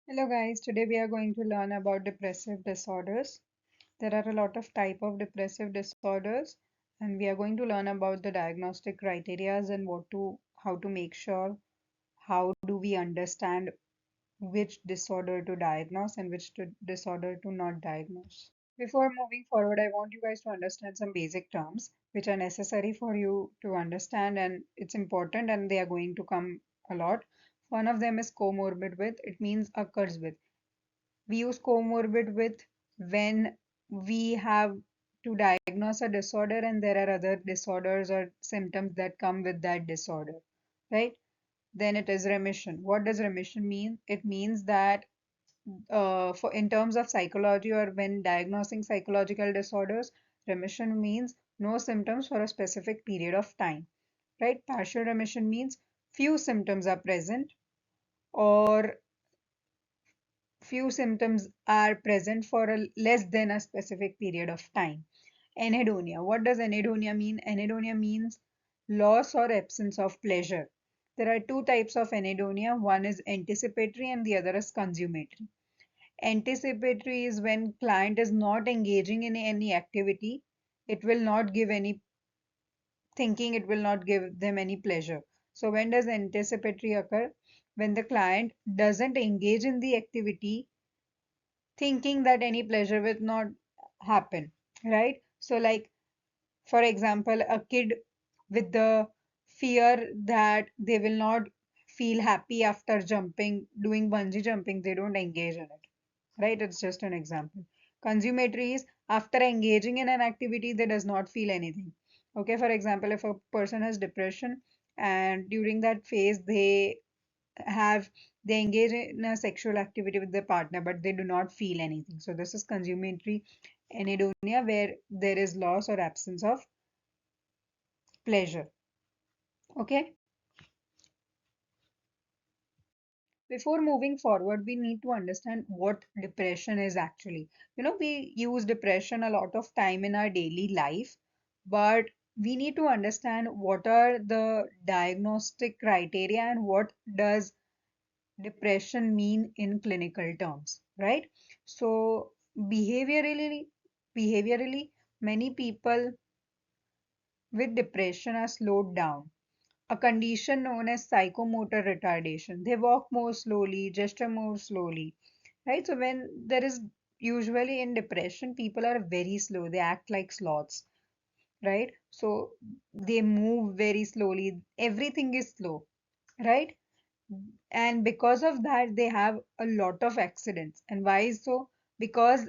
Hello guys, today we are going to learn about depressive disorders. There are a lot of type of depressive disorders and we are going to learn about the diagnostic criteria and how to make sure how do we understand which disorder to diagnose and disorder to not diagnose. Before moving forward, I want you guys to understand some basic terms which are necessary for you to understand and it's important and they are going to come a lot. One of them is comorbid with, it means occurs with. We use comorbid with when we have to diagnose a disorder and there are other disorders or symptoms that come with that disorder, right? Then it is remission. What does remission mean? It means that for in terms of psychology or when diagnosing psychological disorders, remission means no symptoms for a specific period of time, right? Partial remission means few symptoms are present or few symptoms are present for less than a specific period of time. Anhedonia. What does anhedonia mean? Anhedonia means loss or absence of pleasure. There are two types of anhedonia. One is anticipatory and the other is consummatory. Anticipatory is when client is not engaging in any activity. It will not give any thinking, it will not give them any pleasure. So when does anticipatory occur? When the client doesn't engage in the activity thinking that any pleasure will not happen, right? So, like, for example, a kid with the fear that they will not feel happy after jumping, doing bungee jumping, they don't engage in it, right? It's just an example. Consummatory is after engaging in an activity, they does not feel anything. Okay, for example, if a person has depression and during that phase have they engage in a sexual activity with their partner but they do not feel anything, so this is consummatory anhedonia where there is loss or absence of pleasure. Okay, before moving forward we need to understand what depression is actually. We use depression a lot of time in our daily life, but we need to understand what are the diagnostic criteria and what does depression mean in clinical terms, right? So behaviorally, behaviorally, many people with depression are slowed down. A condition known as psychomotor retardation. They walk more slowly, gesture more slowly, right? So when there is usually in depression, people are very slow. They act like sloths, right? So they move very slowly. Everything is slow, right? And because of that they have a lot of accidents. And why is so? Because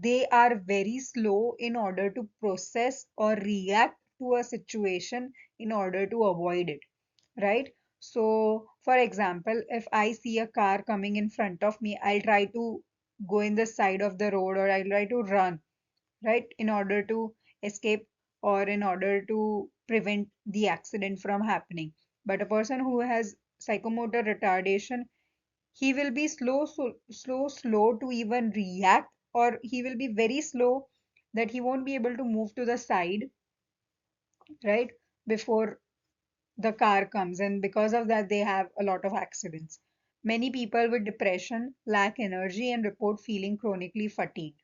they are very slow in order to process or react to a situation in order to avoid it, right? So for example, if I see a car coming in front of me, I'll try to go in the side of the road or I'll try to run, right, in order to escape or in order to prevent the accident from happening. But a person who has psychomotor retardation, he will be slow to even react, or he will be very slow that he won't be able to move to the side, right, before the car comes. And because of that, they have a lot of accidents. Many people with depression lack energy and report feeling chronically fatigued.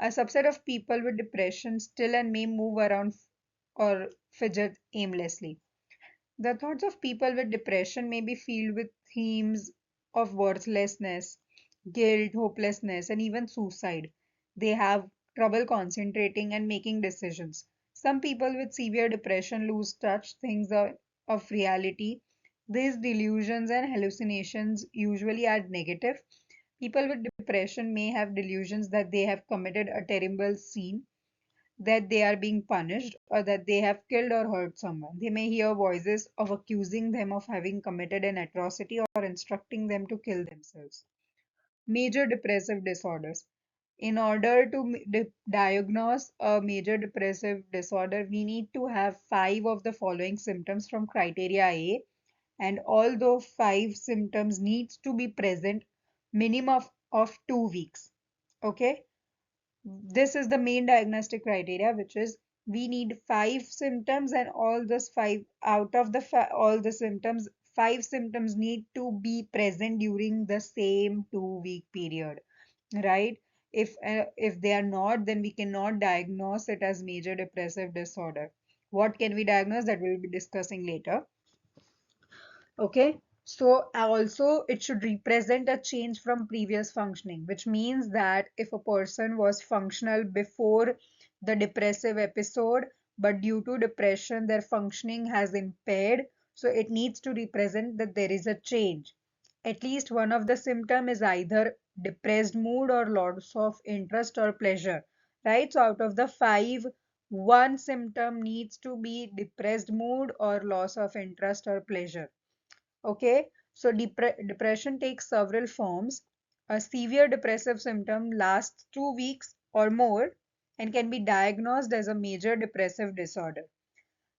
A subset of people with depression still and may move around or fidget aimlessly. The thoughts of people with depression may be filled with themes of worthlessness, guilt, hopelessness, and even suicide. They have trouble concentrating and making decisions. Some people with severe depression lose touch things of reality. These delusions and hallucinations usually are negative. People with depression may have delusions that they have committed a terrible sin, that they are being punished, or that they have killed or hurt someone. They may hear voices of accusing them of having committed an atrocity or instructing them to kill themselves. Major depressive disorders. In order to diagnose a major depressive disorder, we need to have five of the following symptoms from criteria A, and all those five symptoms needs to be present minimum of 2 weeks. Okay, this is the main diagnostic criteria, which is we need five symptoms, and all those five out of all the symptoms, 5 symptoms need to be present during the same 2-week period, right? If they are not, then we cannot diagnose it as major depressive disorder. What can we diagnose? That we'll be discussing later. Okay, so also it should represent a change from previous functioning, which means that if a person was functional before the depressive episode, but due to depression, their functioning has impaired, so it needs to represent that there is a change. At least one of the symptom is either depressed mood or loss of interest or pleasure, right? So out of the five, one symptom needs to be depressed mood or loss of interest or pleasure. Okay, so depression takes several forms. A severe depressive symptom lasts 2 weeks or more and can be diagnosed as a major depressive disorder.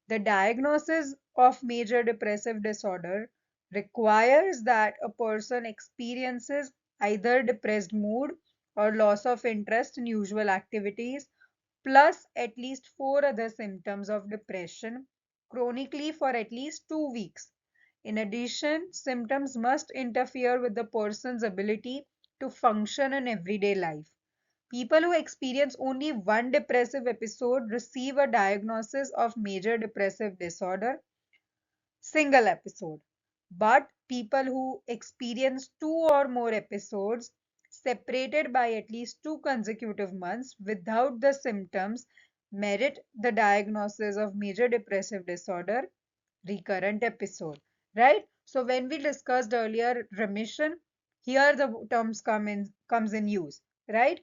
The diagnosis of major depressive disorder requires that a person experiences either depressed mood or loss of interest in usual activities, plus at least four other symptoms of depression chronically for at least 2 weeks. In addition, symptoms must interfere with the person's ability to function in everyday life. People who experience only one depressive episode receive a diagnosis of major depressive disorder, single episode. But people who experience two or more episodes separated by at least 2 consecutive months without the symptoms merit the diagnosis of major depressive disorder, recurrent episode, right? So when we discussed earlier remission, here the terms comes in use, right?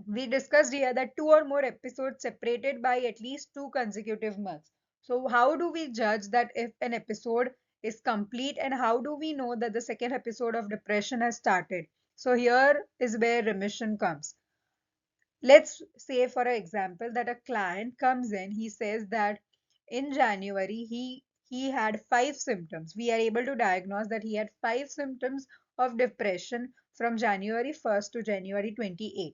We discussed here that two or more episodes separated by at least 2 consecutive months. So how do we judge that if an episode is complete, and how do we know that the second episode of depression has started? So here is where remission comes. Let's say, for example, that a client comes in, he says that in January he had 5 symptoms. We are able to diagnose that he had 5 symptoms of depression from January 1st to January 28th.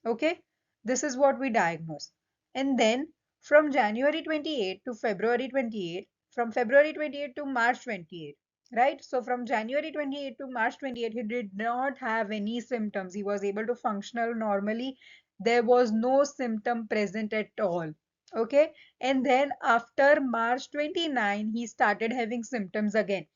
Okay, this is what we diagnose. And then from January 28th to February 28th, from February 28th to March 28th, right? So from January 28th to March 28th, he did not have any symptoms. He was able to function normally. There was no symptom present at all. Okay, and then after March 29, he started having symptoms again.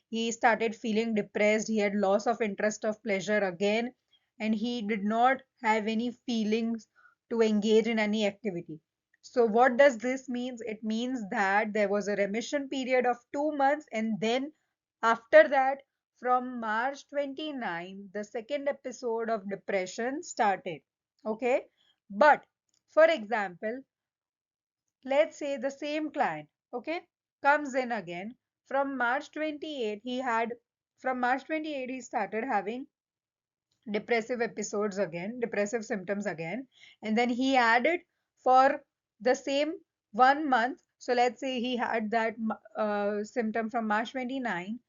He started feeling depressed. He had loss of interest of pleasure again, and he did not have any feelings to engage in any activity. So what does this mean? It means that there was a remission period of 2 months, and then after that, from March 29, the second episode of depression started. Okay, but for example, let's say the same client, okay, comes in again from March 28, from March 28 he started having depressive episodes again, depressive symptoms again, and then he added for the same 1 month. So let's say he had that symptom from March 29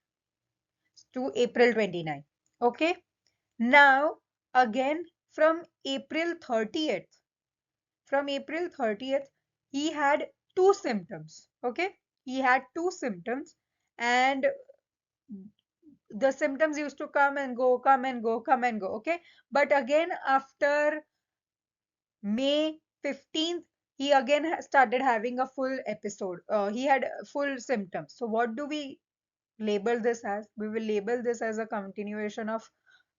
to April 29. Okay. Now again from April 30th, he had two symptoms. Okay. He had two symptoms, and the symptoms used to come and go, come and go, come and go. Okay. But again, after May 15th, he again started having a full episode. He had full symptoms. So what do we label this as? We will label this as a continuation of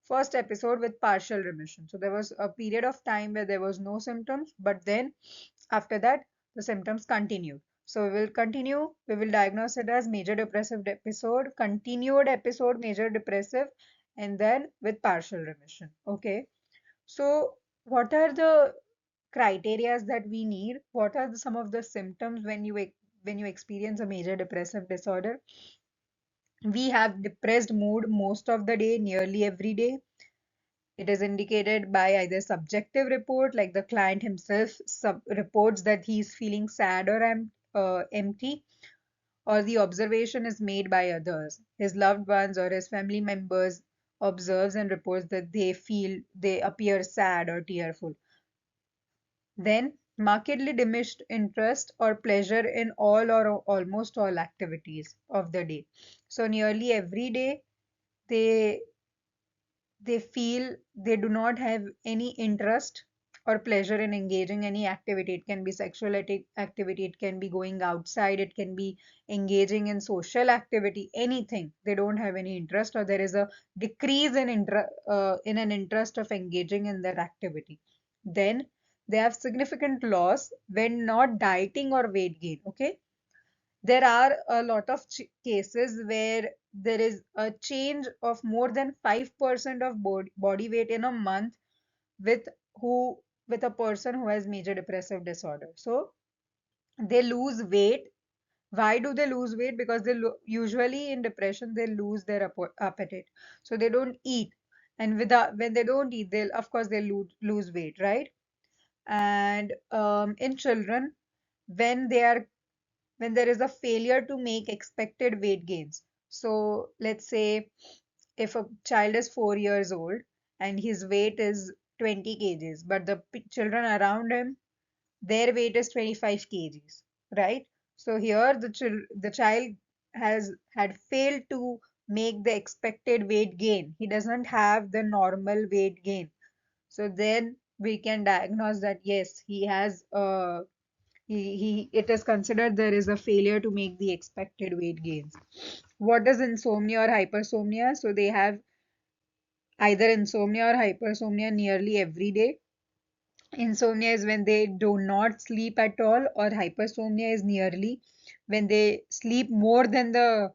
first episode with partial remission. So there was a period of time where there was no symptoms, but then after that, the symptoms continued. So we will diagnose it as major depressive episode, continued episode, major depressive, and then with partial remission. Okay. So what are the criterias that we need? What are some of the symptoms when you experience a major depressive disorder? We have depressed mood most of the day, nearly every day. It is indicated by either subjective report, like the client himself reports that he's feeling sad or empty, or the observation is made by others. His loved ones or his family members observes and reports that they appear sad or tearful. Then markedly diminished interest or pleasure in all or almost all activities of the day. So nearly every day they they feel they do not have any interest or pleasure in engaging any activity. It can be sexual activity, it can be going outside, it can be engaging in social activity, anything. They don't have any interest, or there is a decrease in an interest of engaging in that activity. Then they have significant loss when not dieting or weight gain. Okay, there are a lot of cases where there is a change of more than 5% of body weight in a month with who with a person who has major depressive disorder. So they lose weight. Why do they lose weight? Because usually in depression they lose their appetite, so they don't eat, and without when they don't eat, they'll of course they lose weight, right? And in children, when they are when there is a failure to make expected weight gains. So let's say if a child is 4 years old and his weight is 20 kgs, but the children around him, their weight is 25 kgs, right? So here the child has had failed to make the expected weight gain. He doesn't have the normal weight gain. So then we can diagnose that yes, he has it is considered there is a failure to make the expected weight gains. What is insomnia or hypersomnia? So they have either insomnia or hypersomnia nearly every day. Insomnia is when they do not sleep at all, or hypersomnia is nearly when they sleep more than the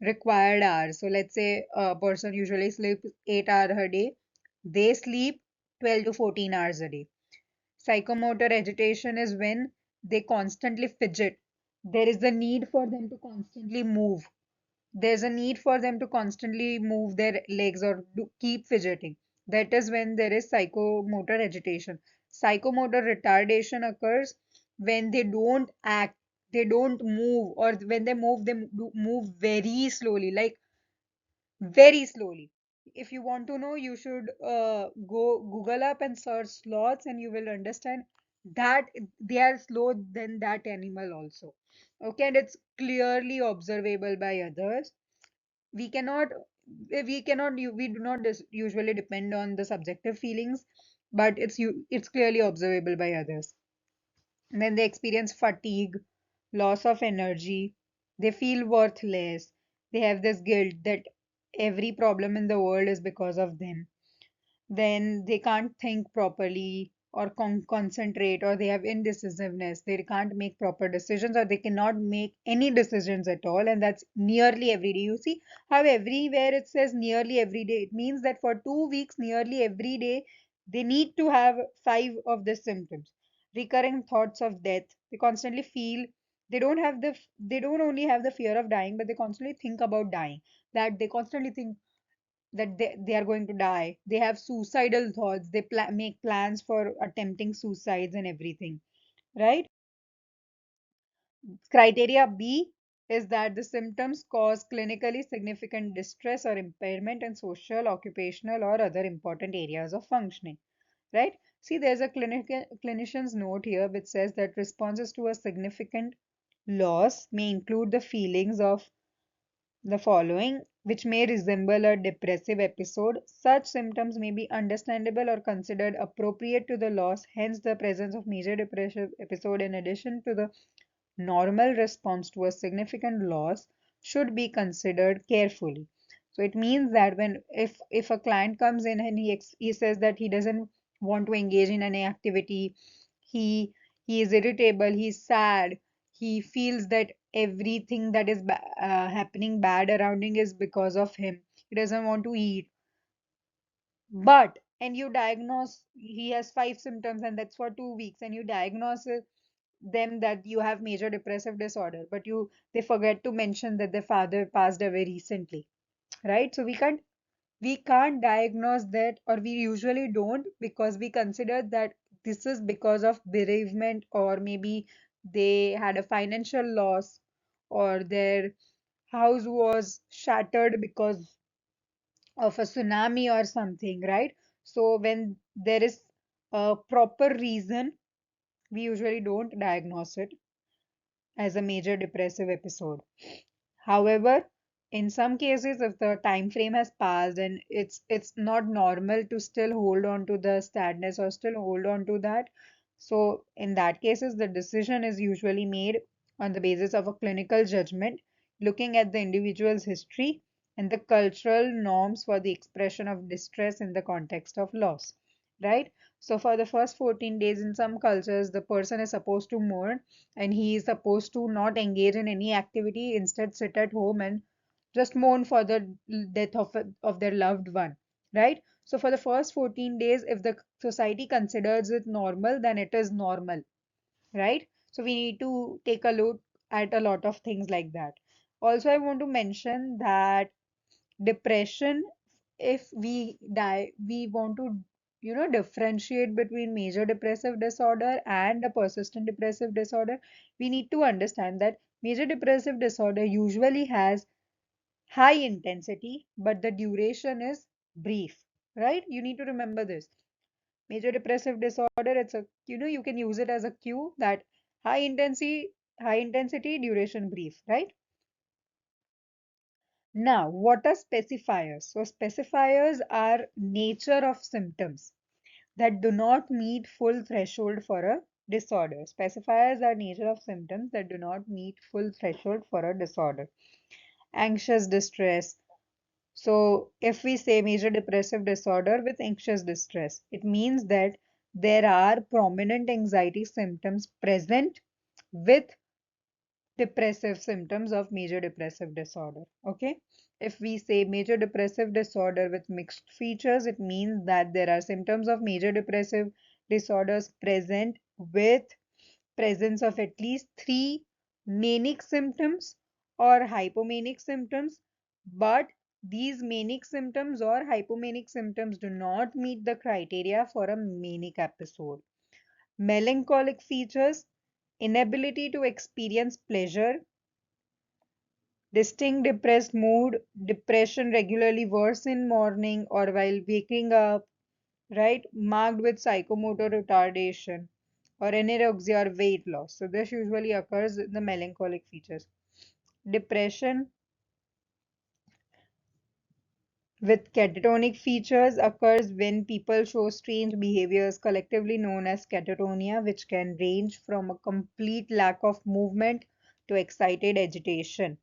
required hours. So let's say a person usually sleeps 8 hours a day, they sleep 12 to 14 hours a day. Psychomotor agitation is when they constantly fidget. There is the need for them to constantly move. There's a need for them to constantly move their legs or keep fidgeting. That is when there is psychomotor agitation. Psychomotor retardation occurs when they don't act, they don't move, or when they move, they move very slowly, like very slowly. If you want to know, you should go Google up and search sloths, and you will understand that they are slow than that animal also. Okay, and it's clearly observable by others. We cannot, we do not usually depend on the subjective feelings, but it's clearly observable by others. And then they experience fatigue, loss of energy, they feel worthless, they have this guilt that every problem in the world is because of them. Then they can't think properly or concentrate, or they have indecisiveness. They can't make proper decisions, or they cannot make any decisions at all. And that's nearly every day. You see how everywhere it says nearly every day. It means that for 2 weeks, nearly every day, they need to have five of the symptoms. Recurring thoughts of death. They constantly feel they don't only have the fear of dying, but they constantly think about dying. That they constantly think that they are going to die. They have suicidal thoughts. They make plans for attempting suicides and everything, right? Criteria B is that the symptoms cause clinically significant distress or impairment in social, occupational, or other important areas of functioning, right? See, there's a clinician's note here which says that responses to a significant loss may include the feelings of the following, which may resemble a depressive episode. Such symptoms may be understandable or considered appropriate to the loss, hence, the presence of major depressive episode in addition to the normal response to a significant loss should be considered carefully. So it means that if a client comes in and he says that he doesn't want to engage in any activity, he he is irritable, he's sad, he feels that everything that is happening bad around him is because of him. He doesn't want to eat, but and you diagnose he has five symptoms and that's for 2 weeks, and you diagnose them that you have major depressive disorder, but you they forget to mention that their father passed away recently, right? So we can't diagnose that, or we usually don't, because we consider that this is because of bereavement, or maybe they had a financial loss, or their house was shattered because of a tsunami or something, right? So when there is a proper reason, we usually don't diagnose it as a major depressive episode. However, in some cases, if the time frame has passed and it's not normal to still hold on to the sadness or still hold on to that, so in that cases, the decision is usually made on the basis of a clinical judgment, looking at the individual's history and the cultural norms for the expression of distress in the context of loss, right? So for the first 14 days in some cultures, the person is supposed to mourn and he is supposed to not engage in any activity, instead sit at home and just mourn for the death of their loved one, right? So for the first 14 days, if the society considers it normal, then it is normal, right? So we need to take a look at a lot of things like that. Also, I want to mention that depression, if we want to, differentiate between major depressive disorder and a persistent depressive disorder, we need to understand that major depressive disorder usually has high intensity, but the duration is brief, right? You need to remember this. Major depressive disorder, it's a, you can use it as a cue that high intensity, duration brief, right? Now, what are specifiers? So, specifiers are nature of symptoms that do not meet full threshold for a disorder. Specifiers are nature of symptoms that do not meet full threshold for a disorder. Anxious distress. So, if we say major depressive disorder with anxious distress, it means that there are prominent anxiety symptoms present with depressive symptoms of major depressive disorder. Okay. If we say major depressive disorder with mixed features, it means that there are symptoms of major depressive disorders present with presence of at least three manic symptoms or hypomanic symptoms, but these manic symptoms or hypomanic symptoms do not meet the criteria for a manic episode. Melancholic features, inability to experience pleasure, distinct depressed mood, depression regularly worse in morning or while waking up, right? Marked with psychomotor retardation or anorexia or weight loss. So this usually occurs in the melancholic features. Depression with catatonic features occurs when people show strange behaviors collectively known as catatonia, which can range from a complete lack of movement to excited agitation.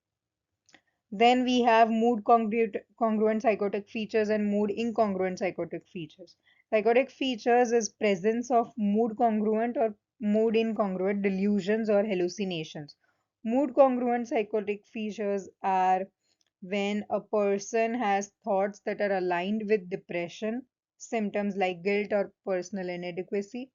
Then we have mood congruent psychotic features and mood incongruent psychotic features. Psychotic features is presence of mood congruent or mood incongruent delusions or hallucinations. Mood congruent psychotic features are when a person has thoughts that are aligned with depression, symptoms like guilt or personal inadequacy.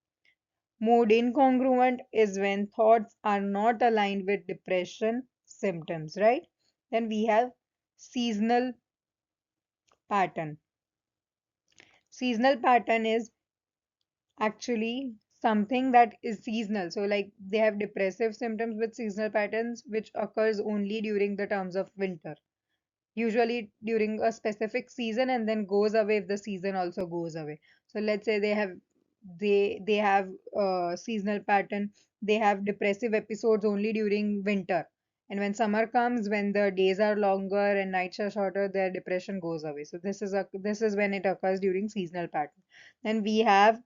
Mood incongruent is when thoughts are not aligned with depression symptoms, right? Then we have seasonal pattern. Seasonal pattern is actually something that is seasonal. So, like they have depressive symptoms with seasonal patterns, which occurs only during the terms of winter, usually during a specific season, and then goes away if the season also goes away. So let's say they have a seasonal pattern. They have depressive episodes only during winter, and when summer comes, when the days are longer and nights are shorter, their depression goes away. So this is when it occurs during seasonal pattern. Then we have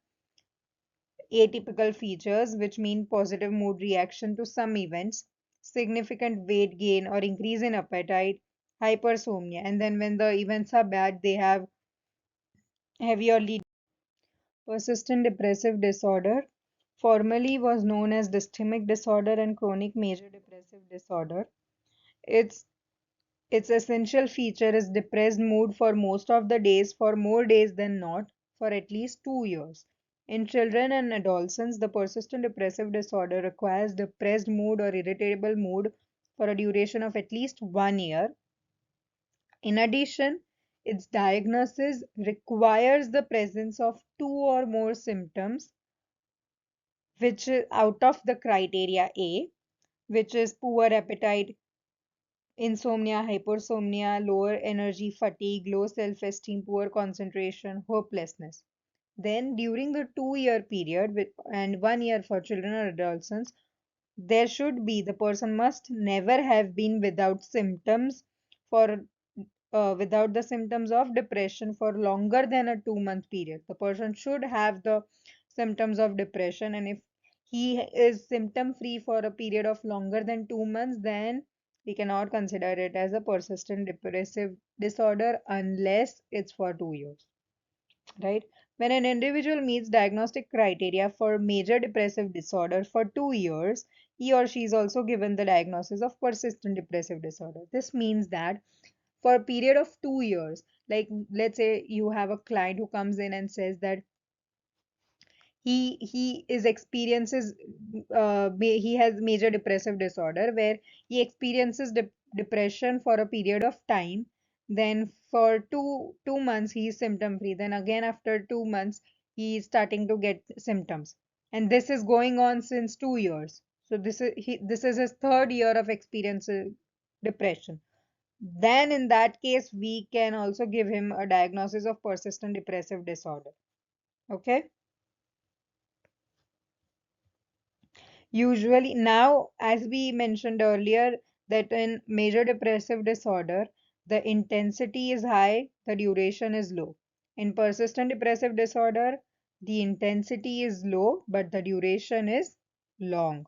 atypical features, which mean positive mood reaction to some events, significant weight gain or increase in appetite, hypersomnia. And then when the events are bad, they have heavier lead. Persistent depressive disorder formerly was known as dysthymic disorder and chronic major depressive disorder. Its its essential feature is depressed mood for most of the days, for more days than not, for at least 2 years. In children and adolescents, the persistent depressive disorder requires depressed mood or irritable mood for a duration of at least 1 year. In addition, its diagnosis requires the presence of two or more symptoms, which is out of the criteria A, which is poor appetite, insomnia, hypersomnia, lower energy, fatigue, low self esteem, poor concentration, hopelessness. Then during the 2 year period and 1 year for children or adolescents, there should be, the person must never have been without symptoms for without the symptoms of depression for longer than a 2 month period. The person should have the symptoms of depression, and if he is symptom free for a period of longer than 2 months, then we cannot consider it as a persistent depressive disorder unless it's for 2 years, right? When an individual meets diagnostic criteria for major depressive disorder for 2 years, he or she is also given the diagnosis of persistent depressive disorder. This means that for a period of 2 years, like let's say you have a client who comes in and says that he is experiences he has major depressive disorder where he experiences depression for a period of time, then for two months he is symptom free, then again after 2 months he is starting to get symptoms, and this is going on since 2 years. So this is his third year of experiencing depression. Then in that case we can also give him a diagnosis of persistent depressive disorder. Okay. Usually, now, as we mentioned earlier, that in major depressive disorder, the intensity is high, the duration is low. In persistent depressive disorder, the intensity is low, but the duration is long.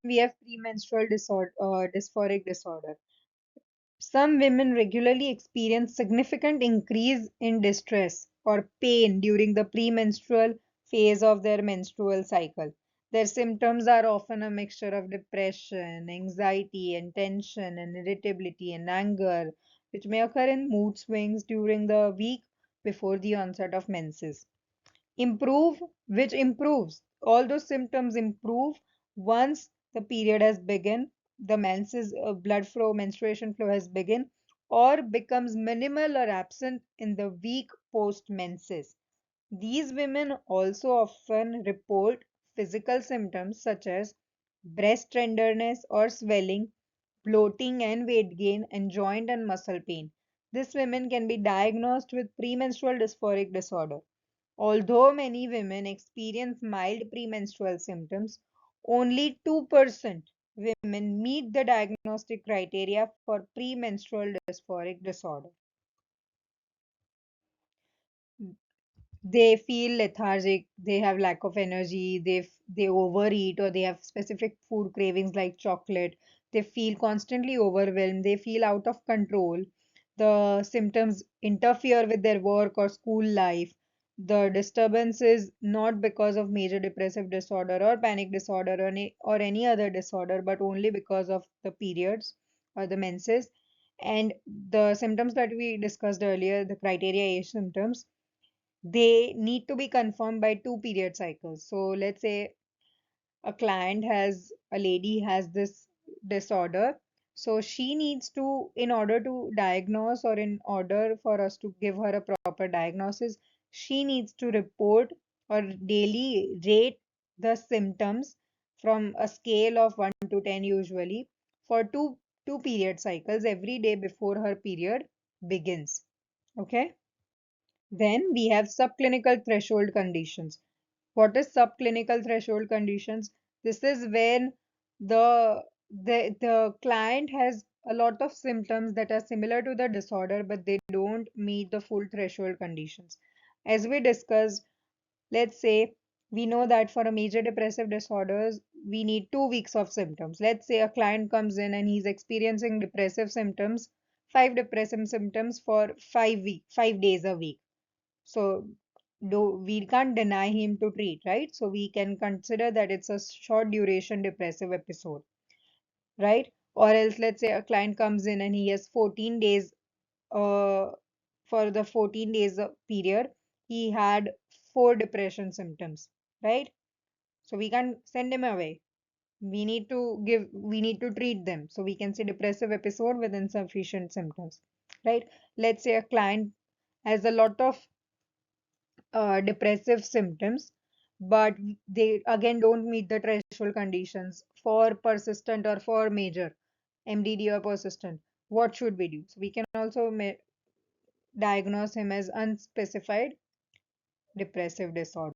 We have premenstrual disorder, dysphoric disorder. Some women regularly experience significant increase in distress or pain during the premenstrual phase of their menstrual cycle. Their symptoms are often a mixture of depression, anxiety, and tension, and irritability and anger, which may occur in mood swings during the week before the onset of menses. Improve, which improves. All those symptoms improve once the period has begun, the menses, blood flow, menstruation flow has begun, or becomes minimal or absent in the week post menses. These women also often report physical symptoms such as breast tenderness or swelling, bloating and weight gain, and joint and muscle pain. These women can be diagnosed with premenstrual dysphoric disorder. Although many women experience mild premenstrual symptoms, only 2% women meet the diagnostic criteria for premenstrual dysphoric disorder. They feel lethargic, they have lack of energy, they overeat, or they have specific food cravings like chocolate. They feel constantly overwhelmed, they feel out of control. The symptoms interfere with their work or school life. The disturbance is not because of major depressive disorder or panic disorder or any other disorder, but only because of the periods or the menses. And the symptoms that we discussed earlier, the criteria A symptoms, they need to be confirmed by 2 period cycles. So let's say a lady has this disorder. So she needs to, in order to diagnose or in order for us to give her a proper diagnosis, she needs to report or daily rate the symptoms from a scale of 1 to 10 usually for two period cycles every day before her period begins. Okay. Then we have subclinical threshold conditions. What is subclinical threshold conditions? This is when the client has a lot of symptoms that are similar to the disorder, but they don't meet the full threshold conditions. As we discussed, let's say we know that for a major depressive disorders, we need 2 weeks of symptoms. Let's say a client comes in and he's experiencing depressive symptoms, 5 depressive symptoms for 5 days a week. So we can't deny him to treat, right? So we can consider that it's a short duration depressive episode, right? Or else let's say a client comes in and he has 14 days, uh, for the 14 days period, he had 4 depression symptoms, right? So we can't send him away. We need to treat them. So we can say depressive episode with insufficient symptoms, right? Let's say a client has a lot of depressive symptoms, but they again don't meet the threshold conditions for persistent or for major MDD or persistent. What should we do? So we can also diagnose him as unspecified depressive disorder.